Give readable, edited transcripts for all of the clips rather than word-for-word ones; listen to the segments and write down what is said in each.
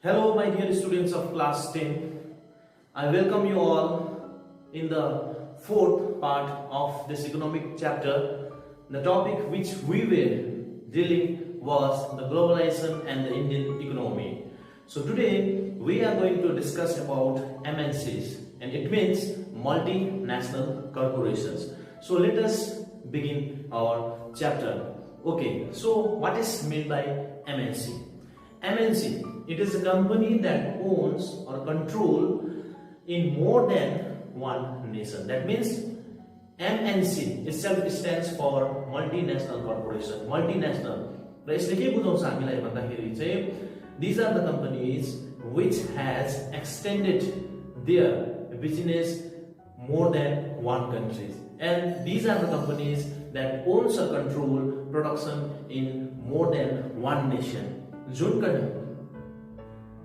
Hello, my dear students of class 10. I welcome you all in the fourth part of this economic chapter. The topic which we were dealing was the globalization and the Indian economy. So today we are going to discuss about MNCs, and it means multinational corporations. So let us begin our chapter. Okay, so what is meant by MNC? MNC, it is a company that owns or control in more than one nation. That means MNC itself stands for multinational corporation. Multinational. र यसले के बुझाउँछ हामीलाई भन्दाखेरि चाहिँ these are the companies which has extended their business more than one country, and these are the companies that owns or control production in more than one nation. जुन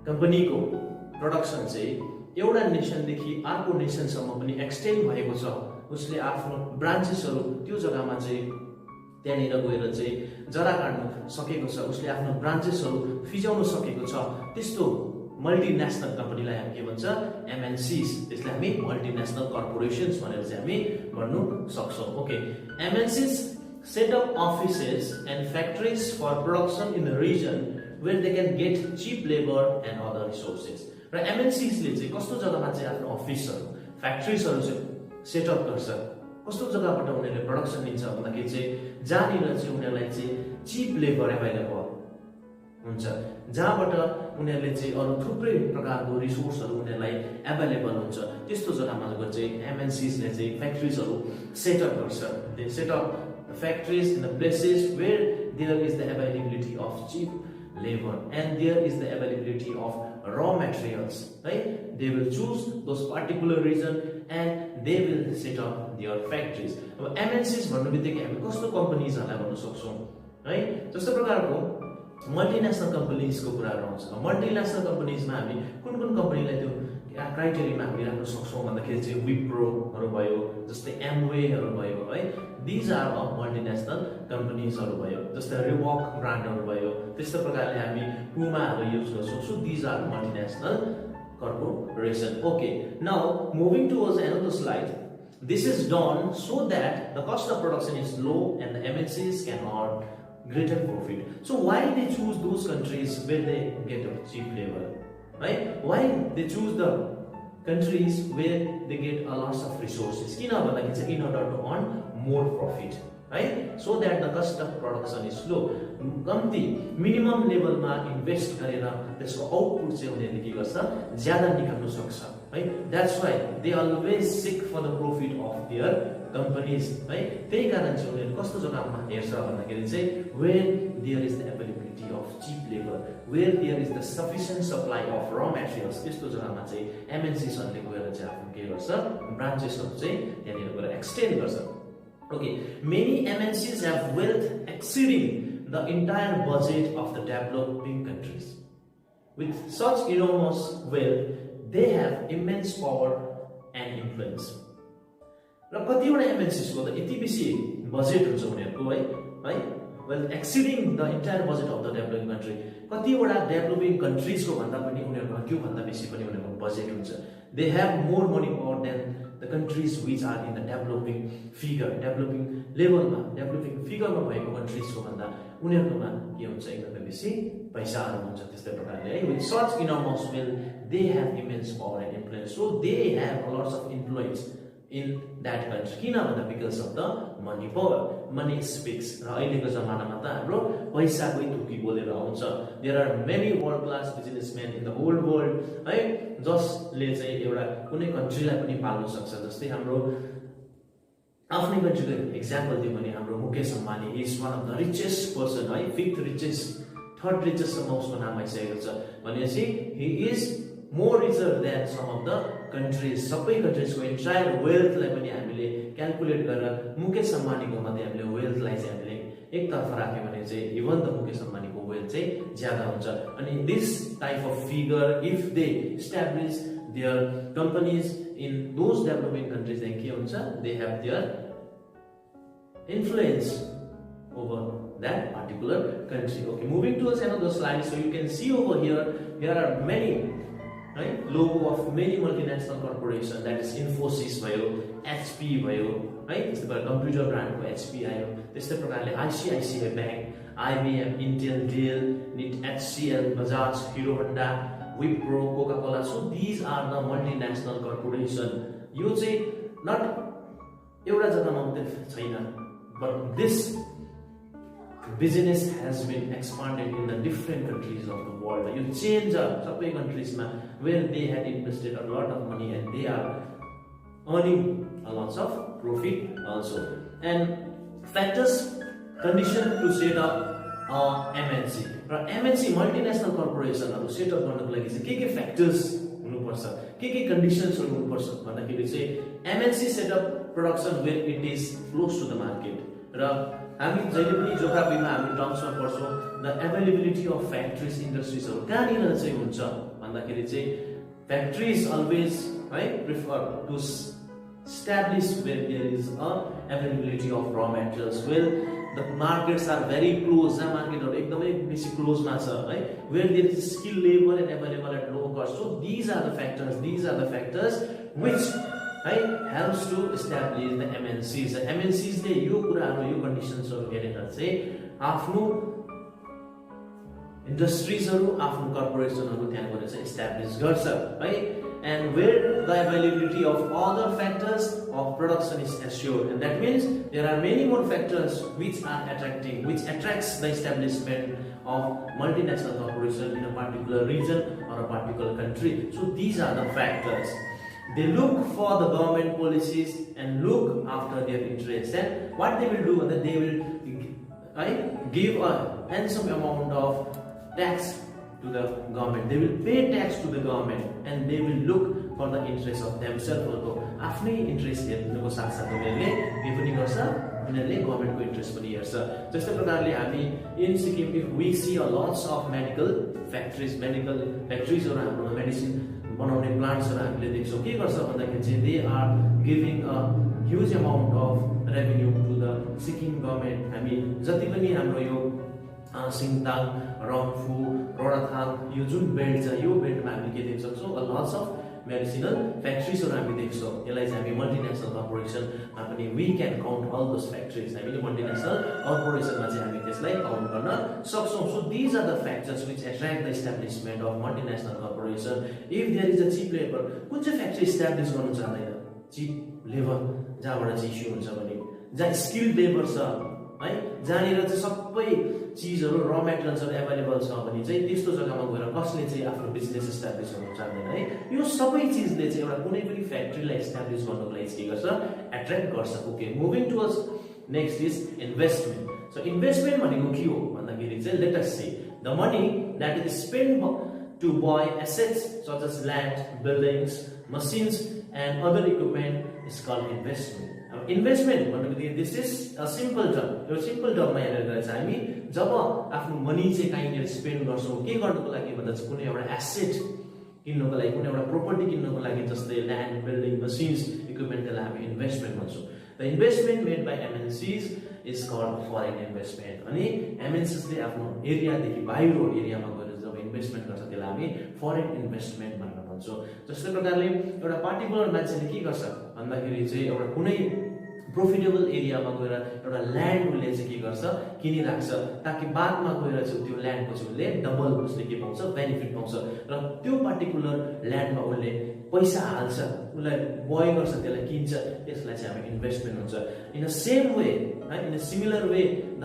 कम्पनीको production चाहिँ एउटा नेसनदेखि अर्को नेसनसम्म पनि एक्सटेन्ड भएको छ, उसले आफ्नो ब्रान्चेसहरू त्यो जग्गामा चाहिँ त्यहाँनिर गएर चाहिँ जरा काट्न सकेको छ, उसले आफ्नो ब्रान्चेसहरू फिजाउन सकेको छ, त्यस्तो मल्टिनेसनल कम्पनीलाई हामी के भन्छ? MNCs. त्यसलाई हामी मल्टिनेसनल कर्पोरेसन्स भनेर चाहिँ हामी भन्नु सक्छौँ. Okay, MNCs set up offices and factories for production in the region where they can get cheap labor and other resources. र MNCs ले चाहिँ कस्तो जग्गामा चाहिँ आफ्नो अफिसहरू, फ्याक्ट्रिजहरू चाहिँ सेटअप गर्छ, कस्तो जग्गाबाट उनीहरूले प्रोडक्सन लिन्छ भन्दाखेरि चाहिँ जहाँनिर चाहिँ उनीहरूलाई चाहिँ चिप लेबर एभाइलेबल हुन्छ, जहाँबाट उनीहरूले चाहिँ अरू थुप्रै प्रकारको रिसोर्सहरू उनीहरूलाई एभाइलेबल हुन्छ, त्यस्तो जग्गामा गएर चाहिँ MNCs ले चाहिँ फ्याक्ट्रिजहरू सेटअप गर्छ. They setup factories in the places where there is the availability of cheap labor and there is the availability of raw materials, right? They will choose those particular region and they will set up their factories. अब MNCs भन्नु बित्तिकै हामी कस्तो कम्पनीजहरूलाई भन्न सक्छौँ है? जस्तो प्रकारको मल्टिनेसनल कम्पनीजको कुराहरू आउँछ. मल्टिनेसनल कम्पनीजमा हामी कुन कुन कम्पनीलाई त्यो क्राइटेरियामा हामी राख्न सक्छौँ भन्दाखेरि चाहिँ विप्रोहरू भयो, जस्तै एमवेहरू भयो है, दिज आर अफ मल्टिनेसनल कम्पनीजहरू भयो, जस्तै रिबक ब्रान्डहरू भयो, त्यस्तो प्रकारले हामी पुमाहरू युज गर्छौँ. So these are multinational corporation. Okay, now moving towards another slide. This is done so that the cost of production is low and the MNCs can earn greater profit. So why they choose those countries where they get a cheap labor, right? Why they choose the countries where they get a lot of resources? In order to earn more profit, right? So that the cost of production is low. कम्ती minimum लेभलमा invest गरेर त्यसको output चाहिँ उनीहरूले के गर्छ? ज्यादा निकाल्न सक्छ, है? That's why they always seek for the profit of their companies, है? त्यही कारण चाहिँ उनीहरू कस्तो जग्गामा हेर्छ भन्दाखेरि चाहिँ where there is the availability of cheap labour, where there is the sufficient supply of raw materials, त्यस्तो जग्गामा चाहिँ MNCsहरूले गएर चाहिँ आफ्नो के गर्छ? ब्रान्चेसहरू चाहिँ त्यहाँनिर गएर एक्सटेन्ड गर्छ. Okay, many MNCs have wealth exceeding the entire budget of the developing countries. With such enormous wealth, they have immense power and influence. र कतिवटा MNCs को त यति बेसी बजेट हुन्छ उनीहरूको है, well exceeding the entire budget of the developing country. कतिवटा डेभलपिङ कन्ट्रीज को भन्दा पनि उनीहरुको त्यो भन्दा बेसी पनि उनीहरुको बजेट हुन्छ. They have more money power than the countries which are in the developing figure, developing level मा, developing figure मा भएको countries को भन्दा उनीहरुकोमा के हुन्छ? एकदमै बेसी पैसाहरु हुन्छ. त्यस्तै प्रकारले है, with such enormous wealth, they have immense power and influence. So they have a lot of influence in that country. किन भन्दा because of the money power. Money speaks. र अहिलेको जमानामा त हाम्रो पैसाकै थुकी बोलेर आउँछ. There are many world class businessmen in the whole world, है, जसले चाहिँ एउटा कुनै कन्ट्रीलाई पनि पाल्न सक्छ. जस्तै हाम्रो आफ्नै कन्ट्रीको एक्जाम्पल दियो भने हाम्रो Mukesh Ambani is one of the richest person, है, फिफ्थ रिचेस्ट, थर्ड रिचेस्ट सम्म उसको नाम आइसकेको छ. भनेपछि he is more richer than some of the countries. सबै कन्ट्रीजको एन्टायर वेल्थलाई पनि हामीले क्याल्कुलेट गरेर मुकेश अम्बानीको मात्रै हामीले वेल्थलाई चाहिँ हामीले एकतर्फ राख्यो भने चाहिँ इभन द मुकेश अम्बानीको वेल्थ चाहिँ ज्यादा हुन्छ. अनि this type of figure if they establish their companies in those developing countries, then के हुन्छ? They have their influence over that particular country. Okay, moving towards another slide. So you can see over here there are many logo of many multinational corporation, that is Infosys भयो, HP भयो, त्यस्तै प्रकारले computer ब्रान्डको HP आयो, त्यस्तै प्रकारले ICICI bank, IBM, Intel, Dell, HCL, Bajaj, Hero Honda, Wipro, Coca-Cola. So these are the multinational corporation. यो चाहिँ not एउटा जग्गामा मात्रै छैन, but this business has been expanded in the different countries of the world. You change सबै countries ma where they had invested a lot of money and they are earning a lot of profit also. And factors condition to set up MNC. र MNC multinational corporation हरु set up गर्नको लागि चाहिँ के factors हुनुपर्छ, के conditions हरु हुनुपर्छ भन्दाखेरि चाहिँ MNC set up production where it is close to the market. र हामी जहिले पनि जियोग्राफीमा हामी टर्म्समा पढ्छौँ द एभाइलेबिलिटी अफ फ्याक्ट्रिज इन्डस्ट्रिजहरु कहाँनिर चाहिँ हुन्छ भन्दाखेरि चाहिँ factories always prefer to establish where there is a availability of raw materials, where the markets are very close, the market are एकदमै बेसी क्लोज मा छ where there is skilled labor and available at low cost. So these are the factors which helps to establish the MNCs. The MNCs ले यो कुराहरु यो कन्डिसन्सहरु हेरेर चाहिँ आफ्नो इन्डस्ट्रीजहरु आफ्नो कर्पोरेसनहरु त्यहाँ गएर चाहिँ एस्टाब्लिश गर्छ and where the availability of other factors of production is assured, and that means there are many more factors which attracts the establishment of multinational corporation in a particular region or a particular country. So these are the factors. They look for the government policies and look after their interests, and what they will do is that they will give a handsome amount of tax to the government. They will pay tax to the government and they will look for the interest of themselves. आफ्नै interest हेर्नुको साथसाथै उनीहरूले के पनि गर्छ, उनीहरूले गभर्नमेन्टको interest पनि हेर्छ. जस्तै प्रकारले हामी in Sikkim if we see a lots of medical फ्याक्ट्रिजहरु हाम्रो मेडिसिन बनाउने प्लान्ट्सहरु हामीले देख्छौँ. के गर्छ भन्दाखेरि चाहिँ they are giving a huge amount of revenue to the Sikkim government. हामी जति पनि हाम्रो यो सिङताम, रम्फू, रोडाथाङ यो जुन बेल्ट छ यो बेल्टमा हामी के देख्न सक्छौँ, अ लट्स अफ मेडिसिनल फ्याक्ट्रिजहरु हामी देख्छौँ. यसलाई चाहिँ हामी मल्टिनेसनल कर्पोरेसनमा पनि we can count all those factories. हामीले मल्टिनेसनल कर्पोरेसनमा चाहिँ हामी त्यसलाई काउन्ट गर्न सक्छौँ. So these are the factors which attract the establishment of multinational corporation. If there is a cheap labour, कुन चाहिँ फ्याक्ट्री इस्टाब्लिश गर्नु चाहदैन? चिप लेबर जहाँबाट चाहिँ इस्यु हुन्छ भने, जहाँ स्किल्ड लेबर छ जहाँनिर चाहिँ सबै चिजहरु र मेटेरियल्सहरु एभाइलेबल छ भने चाहिँ त्यस्तो जग्गामा गएर कसले चाहिँ आफ्नो बिजनेस इस्टाब्लिश गर्न चाहदैन यो सबै चिजले चाहिँ एउटा कुनै पनि फ्याक्ट्रीलाई इस्टाब्लिश गर्नको लागि के गर्छ, एट्र्याक्ट गर्छ. Okay, moving towards next is investment. So investment भनेको के हो भन्दाखेरि चाहिँ let us see the money that is spend to buy assets such as land, buildings, machines and other equipment is called investment. Investment भनेको this is a simple term. यो simple टर्ममा हेरेर चाहिँ हामी जब आफ्नो मनी चाहिँ कहीँनिर स्पेन्ड गर्छौँ के गर्नको लागि भन्दा चाहिँ कुनै एउटा एसेट किन्नको लागि, कुनै एउटा प्रोपर्टी किन्नको लागि, जस्तै ल्यान्ड, बिल्डिङ, मसिन्स, इक्विपमेन्टलाई हामी इन्भेस्टमेन्ट भन्छौँ. The investment made by MNCs is called foreign investment. अनि MNCsले आफ्नो एरियादेखि बाहिर एरियामा गएर जब इन्भेस्टमेन्ट गर्छ त्यसलाई हामी फरेन इन्भेस्टमेन्ट भनेर भन्छौँ. जस्तै प्रकारले एउटा पार्टिकुलर मान्छेले के गर्छ भन्दाखेरि चाहिँ एउटा कुनै प्रोफिटेबल एरियामा गएर एउटा ल्यान्ड उसले चाहिँ के गर्छ, किनिराख्छ ताकि बादमा गएर चाहिँ त्यो ल्यान्डको चाहिँ उसले डबल उसले के पाउँछ, बेनिफिट पाउँछ. र त्यो पार्टिकुलर ल्यान्डमा उसले पैसा हाल्छ, उसलाई बय गर्छ, त्यसलाई किन्छ, त्यसलाई चाहिँ हामी इन्भेस्टमेन्ट हुन्छ. In a same way, in a similar way the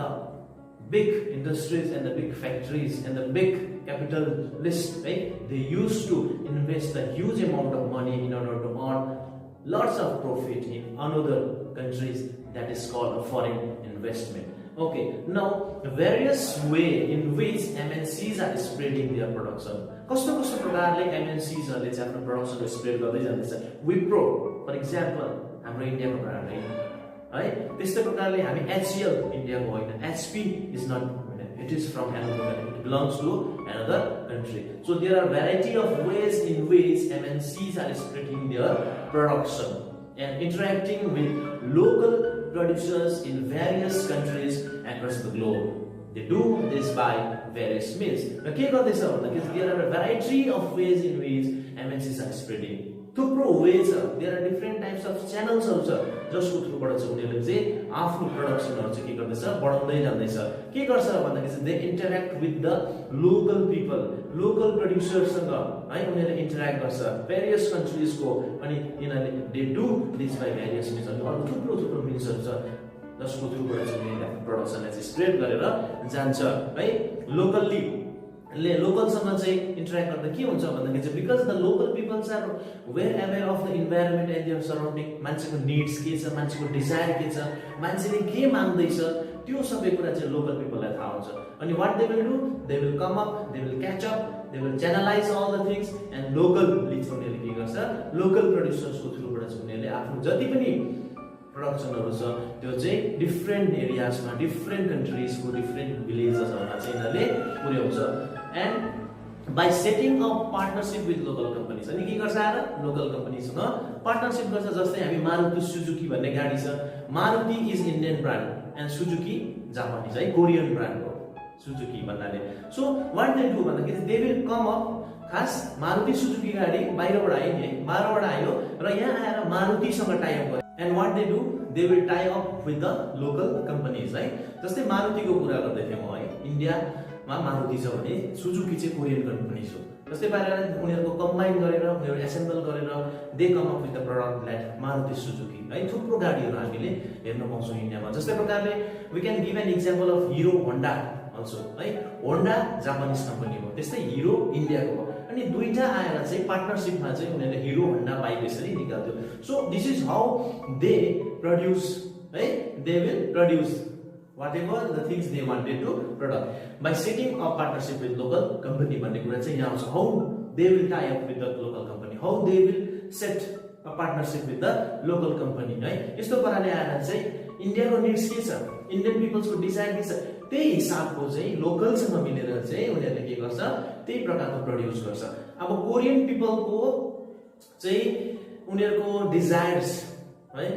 big industries and the big factories and the big capitalists, they used to invest a huge amount of money in order to earn lots of profit in another countries. That is called a foreign investment. Okay, now the various way in which MNCs are spreading their production. कस्तो प्रकारले MNCs हरुले चाहिँ आफ्नो production spread गर्दै जाँदैछ. Wipro for example हाम्रो इन्डियाको brand है. त्यस्तै प्रकारले हामी HCL इन्डियाको होइन, HP is not, it is from another country, it belongs to another country. So there are variety of ways in which MNCs are spreading their production and interacting with local producers in various countries across the globe. They do this by various means. र के गर्दैछ भन्दाखेरि there are a variety of ways in which MNCs are spreading. थुप्रो way छ, there are different types of channelsहरु छ जसको थ्रुबाट चाहिँ उनीहरुले चाहिँ आफ्नो प्रोडक्सनहरु चाहिँ के गर्दैछ बढाउँदै जाँदैछ. के गर्छ भन्दाखेरि चाहिँ they interact with the local people, local producers सँग है उनीहरुले इन्टर्याक्ट गर्छ various countries को. अनि यिनीहरुले they do this by various means. अनि अरु थुप्रो मिन्सहरु छ जसको थ्रुबाट चाहिँ उनीहरुले आफ्नो प्रोडक्सनलाई चाहिँ स्प्रेड गरेर जान्छ है. लोकलसँग चाहिँ इन्टर्याक्ट गर्दा के हुन्छ भन्दाखेरि चाहिँ because the local peoples are well aware of the environment and their surrounding. मान्छेको निड्स के छ, मान्छेको डिजायर के छ, मान्छेले के माग्दैछ, त्यो सबै कुरा चाहिँ लोकल पिपललाई थाहा हुन्छ. अनि what they will do, they will come up, they will catch up, they will channelise all the things and locally चाहिँ उनीहरूले के गर्छ लोकल प्रड्युसर्सको थ्रुबाट चाहिँ उनीहरूले आफ्नो जति पनि प्रोडक्सनहरु छ त्यो चाहिँ डिफ्रेन्ट एरियाजमा, डिफ्रेन्ट कन्ट्रीजको डिफ्रेन्ट भिलेजेसहरुमा चाहिँ यिनीहरूले पुर्याउँछ. And by setting up partnership with local companies. अनि के गर्छ आएर लोकल कम्पनीसँग पार्टनरसिप गर्छ. जस्तै हामी मारुति सुजुकी भन्ने गाडी छ. Maruti is Indian brand and Suzuki Japanese है, कोरियन ब्रान्ड हो सुजुकी भन्नाले. सो व्हाट दे डु भन्दाखेरि दे विल कम अप. खास मारुति सुजुकी गाडी बाहिरबाट आयो नि, बाहिरबाट आयो र यहाँ आएर मारुतिसँग टाइ अप गर्यो. And what they do, they will tie up with the local companies है. जस्तै मारुतिको कुरा गर्दै थिएँ म है, इन्डियामा मारुति छ भने सुजुकी चाहिँ कोरियन कम्पनीज हो. जस्तै बाहिर उनीहरुको कम्बाइन गरेर उनीहरु एसेम्बल गरेर they come up with the product like Maruti Suzuki है. थुप्रो गाडीहरु हामीले हेर्न पाउँछौँ इन्डियामा. जस्तै प्रकारले we can give an example of Hero Honda also है. होन्डा जापानिज कम्पनी हो, त्यस्तै हिरो इन्डियाको हो. अनि दुईटा आएर चाहिँ पार्टनरशिपमा चाहिँ उनीहरुले हिरो होन्डा बाइक यसरी निकाल्थ्यो. So this is how they produce है. They will produce whatever the things they wanted to product by setting up partnership with local company. भन्ने कुरा चाहिँ यहाँ आउँछ. How they will tie up with the local company, how they will set a partnership with the local company है. यस्तो पाराले आएर चाहिँ इन्डियाको निड्स के छ, इन्डियन पिपल्सको डिजायर के छ, त्यही हिसाबको चाहिँ लोकलसँग मिलेर चाहिँ उनीहरुले के गर्छ त्यही प्रकारको प्रड्युस गर्छ. अब कोरियन पिपलको चाहिँ उनीहरुको डिजायर्स है,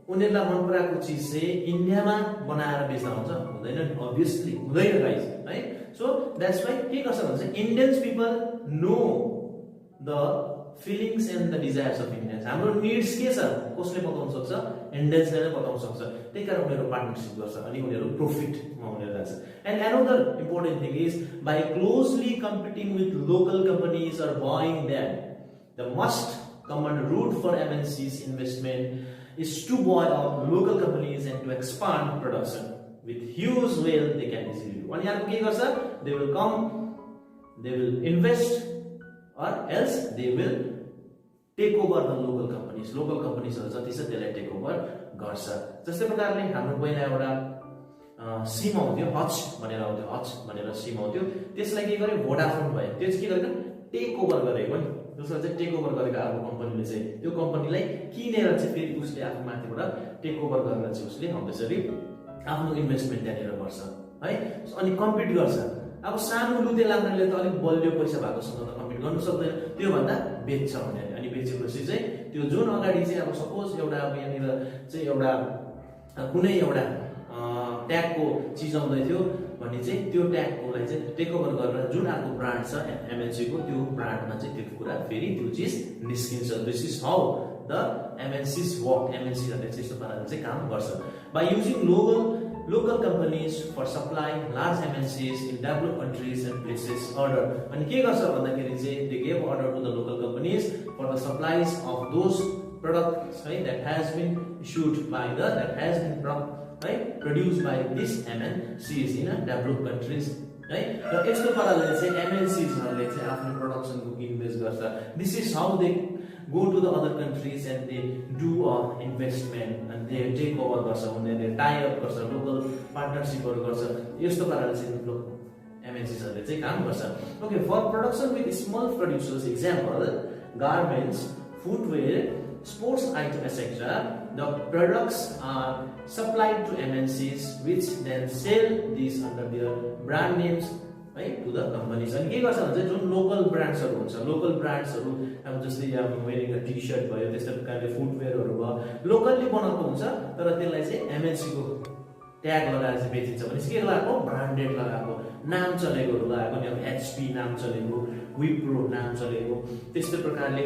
उनीहरुलाई मन पराएको चीज चाहिँ इन्डियामा बनाएर बेच्दा हुन्छ हुँदैन, अभियसली हुँदैन गाइस है. सो द्याट्स व्हाई के गर्छ भन्छ Indians people know the feelings and the desires of Indians. हाम्रो निड्स के छ कसले बताउन सक्छ, इन्डियन्सले नै बताउन सक्छ. त्यही कारण उनीहरु पार्टनरशिप गर्छ अनि उनीहरु प्रॉफिटमा उनीहरु जान्छ. And another important thing is by closely competing with local companies or buying them, the most common route for MNCs investment is to buy up local companies and to expand production with huge wealth they can easily do. अनि यहाँ के गर्छ, they will come, they will invest or else they will take over the local companies. Local companies जति छ त्यसलाई take over गर्छ. जस्तै प्रकारले हाम्रो पहिला एउटा सिम आउँथ्यो, हच भनेर आउँथ्यो, हच भनेर सिम आउँथ्यो. त्यसलाई के गर्यो भोडाफोन भयो. त्यो चाहिँ के गर्यो टेक ओभर गरेको नि. जसले चाहिँ टेक ओभर गरेको अर्को कम्पनीले चाहिँ त्यो कम्पनीलाई किनेर चाहिँ फेरि उसले आफ्नो माथिबाट टेक ओभर गरेर चाहिँ उसले त्यसरी आफ्नो इन्भेस्टमेन्ट त्यहाँनिर गर्छ है. अनि कम्पिट गर्छ. अब सानो लुते लाग्नेले त अलिक बलियो पैसा भएकोसँग त कम्पिट गर्नु सक्दैन, त्यो भन्दा बेच्छ उनीहरूले. अनि बेचेपछि चाहिँ त्यो जुन अगाडि चाहिँ अब सपोज एउटा अब यहाँनिर चाहिँ एउटा कुनै एउटा ट्यागको चिज आउँदै थियो भने चाहिँ त्यो ट्यागकोलाई चाहिँ टेक ओभर गरेर जुन अर्को ब्रान्ड छ MNC को त्यो ब्रान्डमा चाहिँ त्यो कुरा फेरि त्यो चिज निस्किन्छ. This is how the MNCs work. MNCहरुले चाहिँ यस्तो पाराले चाहिँ काम गर्छ. By using local companies for supplying large MNCs in developed countries and places order. अनि के गर्छ भन्दाखेरि चाहिँ they gave order to the local companies for the supplies of those products that has been issued by that has been produced by this MNCs in developed countries है. र यस्तो पाराले चाहिँ MNCs हरुले चाहिँ आफ्नो प्रोडक्सनको इन्भेस्ट गर्छ. This is how they go to the other countries and they do investment and they take over गर्छ, उनीहरुले टाइ अप गर्छ, लोकल पार्टनरशिपहरु गर्छ. यस्तो पाराले चाहिँ MNCs हरुले चाहिँ काम गर्छ. Okay, for production with small producers example garments, footwear, sports item etc. The products are supplied to MNCs which then sell these under their brand names to the companies. अनि के गर्छ भने जुन लोकल ब्रान्ड्सहरु हुन्छ, लोकल ब्रान्ड्सहरु अब जस्तै अब wearing a T-shirt भयो, त्यस्तै प्रकारले फुटवेयरहरु भयो, लोकली बनाएको हुन्छ तर त्यसलाई चाहिँ MNC को ट्याग लगाएर चाहिँ बेचिन्छ भने के लगाएको ब्रान्डेड लगाएको. नाम चलेकोहरू आएको नि, अब HP नाम चलेको, विप्रो नाम चलेको, त्यस्तै प्रकारले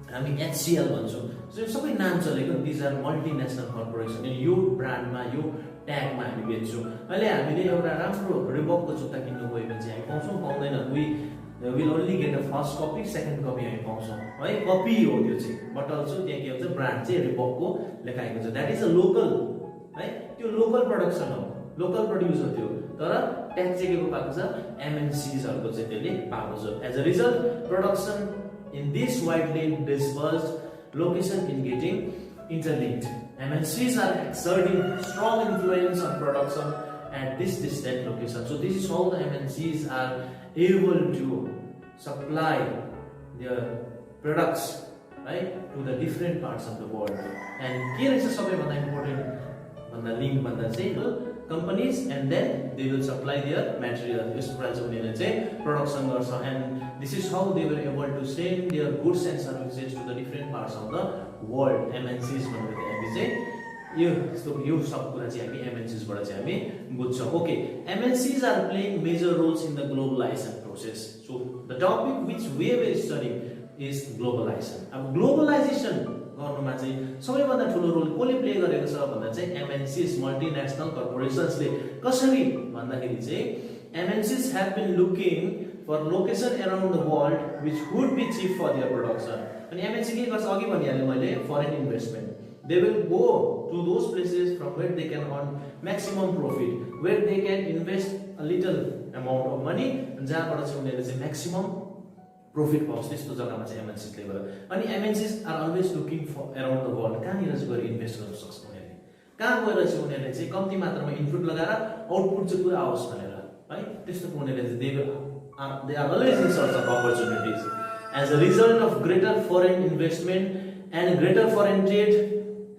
हामी HCL भन्छौँ, यो सबै नाम चलेको। These are multinational corporation. यो ब्रान्डमा यो ट्यागमा हामी बेच्छौँ। अहिले हामीले एउटा राम्रो रिबकको जुत्ता किन्नु गयो भने चाहिँ हामी पाउँछौँ पाउँदैन, we will only get a first copy, second copy हामी पाउँछौँ है, कपी हो त्यो चाहिँ, बट अल्सो त्यहाँ के हुन्छ ब्रान्ड चाहिँ रिबकको लेखाएको छ। द्याट इज अ लोकल है, त्यो लोकल प्रोडक्सन हो, लोकल प्रड्युस हो त्यो, तर ट्याग चाहिँ के को पाएको छ, MNCsहरूको चाहिँ त्यसले पाएको छ। As a result production in this widely dispersed location in getting interlinked. MNCs are exerting strong influence on production at this distant location. So this is how the MNCs are able to supply their products, right, to the different parts of the world. And here is a सबैभन्दा important भन्दा link भन्दा चाहिँ companies, and then they will supply their material. यस कुरा चाहिँ उनीहरूले चाहिँ production गर्छ, and this is how they were able to send their goods and services to the different parts of the world. MNCs भनेको हामी चाहिँ यो सब कुरा चाहिँ हामी MNCs बाट चाहिँ हामी बुझ्छौँ। Okay, MNCs are playing major roles in the globalization process. So the topic which we were studying is globalization. अब globalization गर्नुमा चाहिँ सबैभन्दा ठुलो रोल कसले प्ले गरेको छ भन्दा चाहिँ MNCs, मल्टिनेसनल कर्पोरेसन्सले। कसरी भन्दाखेरि चाहिँ MNCs have been looking for location around the world which would be cheap for their production. अनि MNC के गर्छ, अघि भनिहालेँ मैले, foreign investment. They will go to those places from where they can earn maximum profit, where they can invest a little amount of money, जहाँबाट चाहिँ उनीहरूले चाहिँ maximum profit पाउँछ, त्यस्तो जग्गामा चाहिँ MNCs ले गर्छ। अनि MNCs are always looking for around the world, कहाँनिर चाहिँ गएर इन्भेस्ट गर्न सक्छ उनीहरूले, कहाँ गएर चाहिँ उनीहरूले चाहिँ कम्ती मात्रामा इनपुट लगाएर आउटपुट चाहिँ पुरा आओस् भनेर है, त्यस्तो उनीहरूले चाहिँ they are always in search of opportunities. As a result of greater foreign investment and greater foreign trade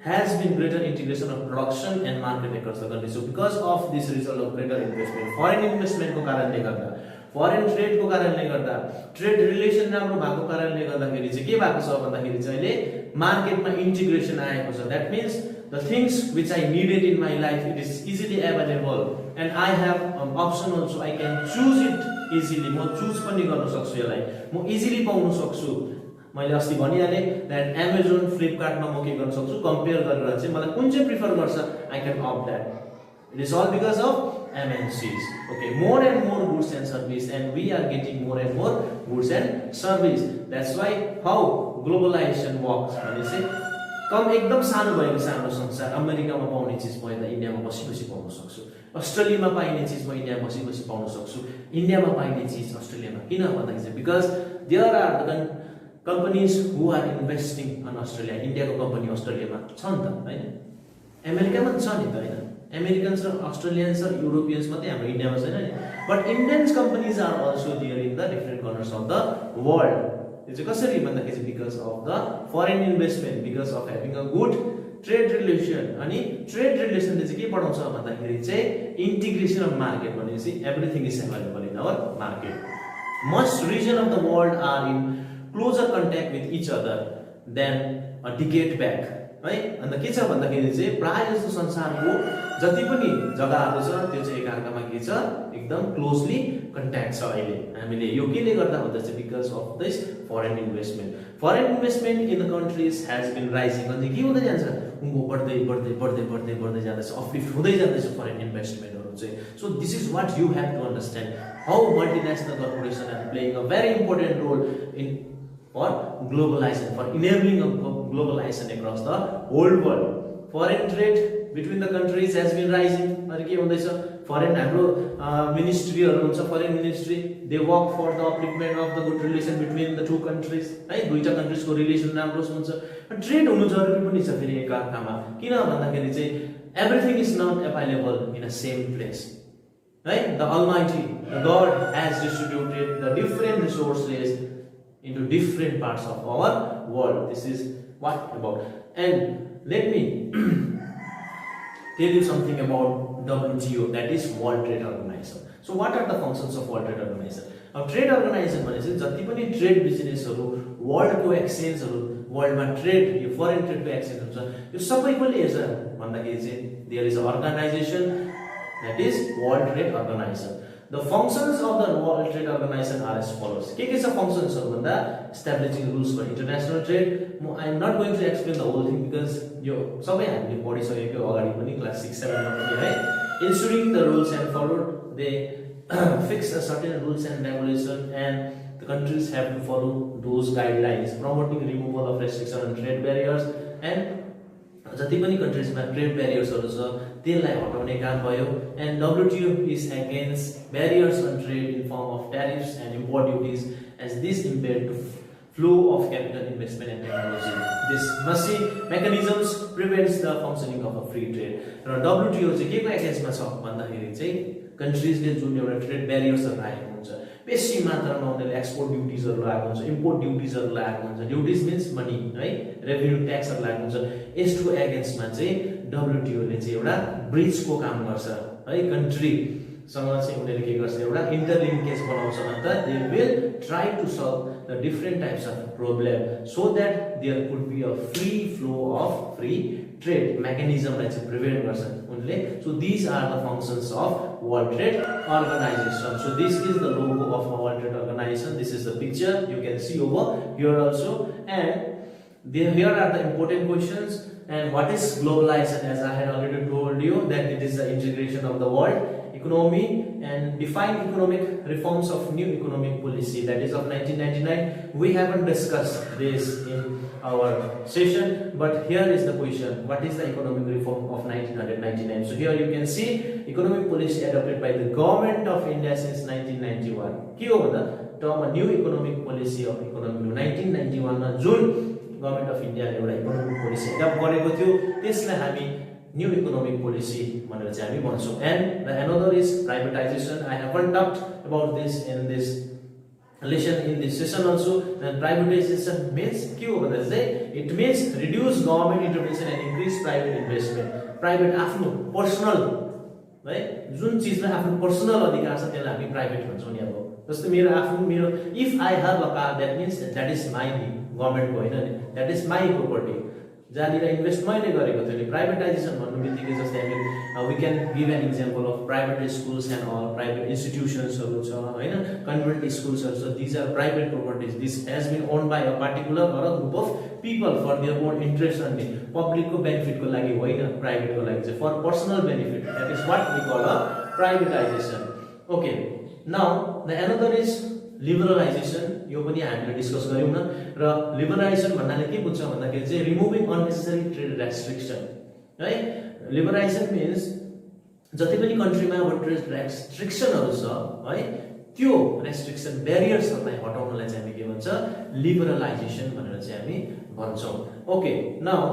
has been greater integration of production and market across the country. So because of this result of greater investment, foreign investment को कारणले गर्दा, foreign trade को कारणले गर्दा, trade relation राम्रो भएको कारणले गर्दाखेरि चाहिँ के भएको छ भन्दाखेरि चाहिँ अहिले मार्केटमा इन्टिग्रेसन आएको छ। That means the things which I needed in my life, it is easily available, and I have an option also, I can choose it easily. म चुज पनि गर्न सक्छु यसलाई, म इजिली पाउन सक्छु। मैले अस्ति भनिहालेँ that Amazon, फ्लिपकार्टमा म के गर्न सक्छु, कम्पेयर गरेर चाहिँ मलाई कुन चाहिँ प्रिफर गर्छ, I can opt that. It is all because of MNCs. Okay, more and more goods and service, and we are getting more and more goods and service. That's why how globalization works. भनेपछि कम एकदम सानो भएको सानो संसार, अमेरिकामा पाउने चिज म यता इन्डियामा बसी पाउन सक्छु, अस्ट्रेलियामा पाइने चिज म इन्डियामा बसी पाउन सक्छु, इन्डियामा पाइने चिज अस्ट्रेलियामा किन भन्दाखेरि चाहिँ because there are the companies who are investing on Australia. इन्डियाको कम्पनी अस्ट्रेलियामा छ नि त हैन, अमेरिकामा छ नि त हैन, अमेरिकन्स र अस्ट्रेलियन्स र युरोपियन्स मात्रै हाम्रो इन्डियामा छैन नि, but Indian companies are also there in the different corners of the world. यो चाहिँ कसरी भन्दाखेरि चाहिँ because of the foreign investment, because of having a good trade relation. अनि ट्रेड रिलेसनले चाहिँ के बढाउँछ भन्दाखेरि चाहिँ इन्टिग्रेसन अफ मार्केट, भनेपछि everything is available in our market. Most region of the world are in closer contact with each other than a decade back है. अन्त के छ भन्दाखेरि चाहिँ प्राय जस्तो संसारको जति पनि जग्गाहरू छ त्यो चाहिँ एकाअर्कामा के छ, एकदम क्लोजली कन्ट्याक्ट छ अहिले हामीले. यो केले गर्दा भन्दा चाहिँ because of this foreign investment. Foreign investment in the countries has been rising. अनि के हुँदै जान्छ, उनको बढ्दै बढ्दै बढ्दै बढ्दै बढ्दै जाँदैछ, अपलिफ्ट हुँदै जाँदैछ फरेन इन्भेस्टमेन्टहरू चाहिँ. So this is what you have to understand, how multinational corporation are playing a very important role in for globalization, for enabling of globalization across the whole world. Foreign trade between the countries has been rising. अनि के हुँदैछ, foreign हाम्रो मिनिस्ट्रीहरू हुन्छ, foreign ministry, they work for the upliftment of the good relation between the two countries है, दुईटा कन्ट्रिजको relation राम्रो हुन्छ. ट्रेड हुनु जरुरी पनि छ फेरि एकाअर्कामा, किन भन्दाखेरि चाहिँ everything is not available in a same place है. The almighty, the god has distributed the different resources into different parts of our world. This is what about. And let me tell you something about WTO, that is World Trade Organization. So what are the functions of World Trade Organization? Now trade organization भनेपछि जति पनि trade बिजनेसहरू, वर्ल्डको एक्सचेन्जहरू, वर्ल्डमा trade, यो foreign ट्रेडको exchange हुन्छ, यो सबै कसले हेर्छ भन्दाखेरि चाहिँ there is an organization, that is World Trade Organization. The functions of the World Trade Organization are as follows. के छ functions भन्दा establishing rules for international trade. I am not going to explain the whole thing because यो सबै हामीले पढिसकेको अगाडि पनि class 6 7 मा पनि है. Ensuring the rules and followed, they fix a certain rules and regulation and the countries have to follow those guidelines. Promoting removal of restriction on trade barriers and जति पनि कन्ट्रीजमा ट्रेड ब्यारियर्सहरु छ त्यसलाई हटाउने काम भयो. And WTO is against barriers on trade in form of tariffs and import duties as this impair to flow of capital investment and technology. This messy mechanisms prevents the functioning of a free trade. र WTO चाहिँ के को अगेन्स्टमा छ भन्दाखेरि चाहिँ कन्ट्रीजले जुन एउटा trade ब्यारियर्सहरु राखेको हुन्छ, बेसी मात्रामा उनीहरुले एक्सपोर्ट ड्युटीजहरु लगाएको हुन्छ, इम्पोर्ट ड्युटीजहरु लगाएको हुन्छ. ड्युटीज मिन्स मनी है, रेभिन्यू ट्याक्सहरु लगाएको हुन्छ. यसको अगेन्स्टमा चाहिँ WTO ले चाहिँ एउटा ब्रिजको काम गर्छ है. कन्ट्री सँग चाहिँ उनीहरुले के गर्छ, एउटा इन्टरलिङ्केज बनाउँछ and they will try to solve the different types of problem so that there could be a free flow of free trade मेकानिजमलाई चाहिँ प्रिभेन्ट गर्छन् उनले. So this are the functions of World Trade Organization. So this is the logo of a World Trade Organization. This is the picture you can see over here also. And here are the important questions. And what is globalization? As I had already told you that it is the integration of the world economy and define economic reforms of new economic policy, that is of 1999. We haven't discussed this in our session, but here is the question: what is the economic reform of 1999? So here you can see economic policy adopted by the government of India since 1991. के हो भन्दा term new economic policy of economic 1991 मा जुन government of इन्डियाले एउटा economic policy adapt गरेको थियो त्यसलाई हामी न्यू इकोनोमिक पोलिसी भनेर चाहिँ हामी भन्छौं. And the another is privatization. I haven't talked about this in this lesson in this session also. Then privatization means के हो भन्दा चाहिँ it means reduce government intervention and increase private investment. Private आफ्नो personal है जुन चीजमा आफ्नो personal अधिकार छ त्यसलाई हामी प्राइभेट भन्छौं नि. अब जस्तै मेरो आफ्नो मेरो if I have a car that means that is my government को हैन नि, दैट इज माइ प्रॉपर्टी. जहाँनिर इन्भेस्ट मैले गरेको थियो नि. प्राइभेटाइजेसन भन्नु बित्तिकै जस्तै हामी we can give an example of private schools and all private इन्स्टिट्युसन्सहरु छ हैन, कन्भेन्ट स्कुल्सहरु छ. This are private properties. This has been owned by a particular or a group of people for their own interest only. पब्लिकको बेनिफिटको लागि होइन, प्राइभेटको लागि चाहिँ for personal benefit. That is what we call a privatization. Okay, now the another is liberalization. यो पनि हामीले डिस्कस गर्यौं न. र लिबरलाइजेसन भन्नाले के बुझ्छ भन्दाखेरि चाहिँ रिमुभिङ अननेसेसरी ट्रेड रेस्ट्रिक्सन है. लिबरलाइजेसन मिन्स जति पनि कन्ट्रीमा अब ट्रेड रेस्ट्रिक्सनहरु छ है त्यो रेस्ट्रिक्सन ब्यारियर्सहरुलाई हटाउनलाई चाहिँ हामी के भन्छ, लिबरलाइजेसन भनेर चाहिँ हामी भन्छौं. Okay, now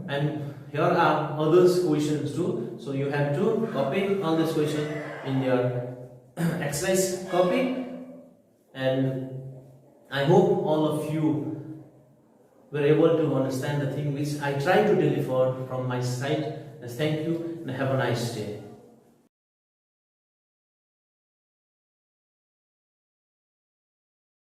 and here are others questions too, so you have to copy all this question in your exercise copy. And I hope all of you were able to understand the thing which I try to deliver from my side. Thank you and have a nice day.